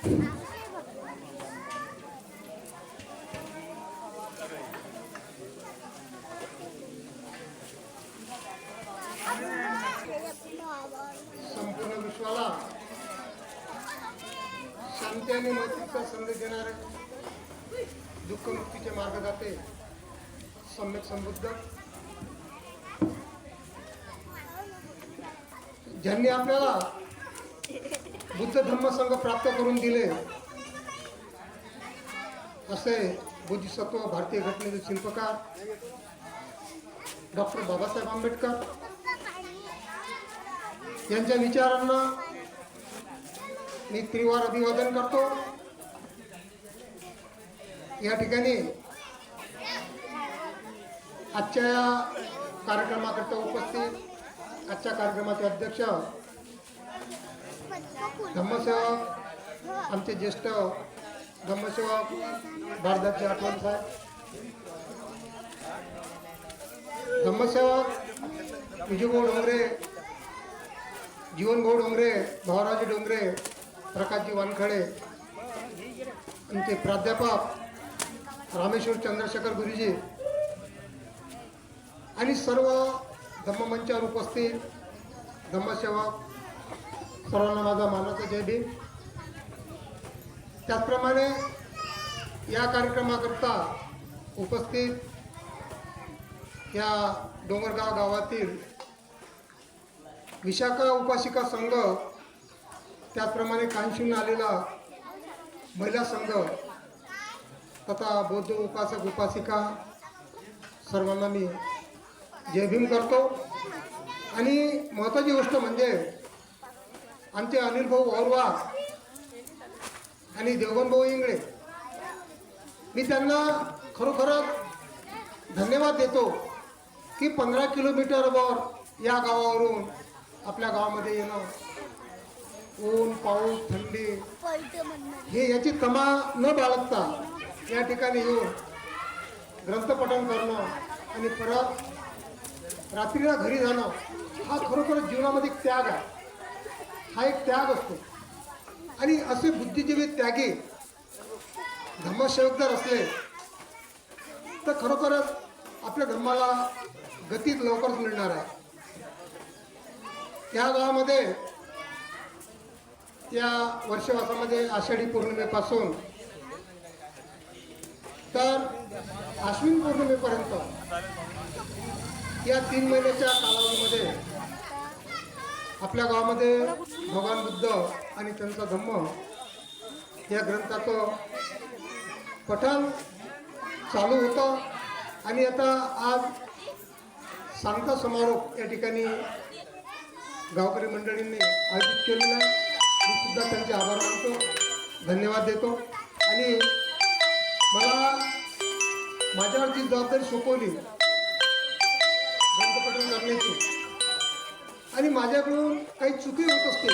संपूर्ण विश्वाला शांती आणि मैत्रीचा संदेश देणारे दुःखमुक्तीचे मार्गदाते सम्यक संबुद्ध, ज्यांनी आपल्याला बुद्ध धम्म संघ प्राप्त करून दिले असे बोधिसत्व भारतीय घटनेचे शिल्पकार डॉक्टर बाबासाहेब आंबेडकर यांच्या विचारांना मी त्रिवार अभिवादन करतो। या ठिकाणी आजच्या या कार्यक्रमाकरता उपस्थित आजच्या कार्यक्रमाचे अध्यक्ष धम्मसेवक आमचे ज्येष्ठ धम्मसेवक भारदाचे आठवण साहेब, धम्मसेवक विजयभाऊ डोंगरे, जीवनभाऊ डोंगरे, भावराजी डोंगरे, प्रकाशजी वानखडे, आमचे प्राध्यापक रामेश्वर चंद्रशेखर गुरुजी आणि सर्व धम्ममंचावर उपस्थित धम्मसेवक सर्वांना माझा मानाचा जय भीम। त्याचप्रमाणे या कार्यक्रमाकरता उपस्थित या डोंगरगाव गावातील विशाखा उपासिका संघ, त्याचप्रमाणे कांशीहून आलेला महिला संघ तथा बौद्ध उपासक उपासिका सर्वांना मी जय भीम करतो। आणि महत्त्वाची गोष्ट म्हणजे आमचे अनिल भाऊ औरवा आणि देवगण भाऊ इंगळे, मी त्यांना खरोखरच धन्यवाद देतो की 15 किलोमीटरवर या गावावरून आपल्या गावामध्ये येणं, ऊन पाऊस थंडी हे याची तमा न बाळगता या ठिकाणी येऊन ग्रंथपठण करणं आणि परत रात्रीला घरी जाणं हा खरोखरच जीवनामध्ये एक त्याग आहे, हा एक त्याग असतो। आणि असे बुद्धिजीवी त्यागी धम्मसेवक जर असले तर खरोखरच आपल्या धर्माला गती लवकरच मिळणार आहे। या गावामध्ये या वर्षवासामध्ये आषाढी पौर्णिमेपासून तर आश्विन पौर्णिमेपर्यंत या 3 महिन्याच्या कालावधीमध्ये आपल्या गावामध्ये भगवान बुद्ध आणि त्यांचा धम्म या ग्रंथाचं पठण चालू होतं। आणि आता आज सांगता समारोप या ठिकाणी गावकरी मंडळींनी आयोजित केलेला आहे। मी सुद्धा त्यांचे आभार मानतो, धन्यवाद देतो। आणि मला माझ्यावर जी जबाबदारी सोपवली ग्रंथपठण करण्याची आणि माझ्याकडून काही चुकी होत असते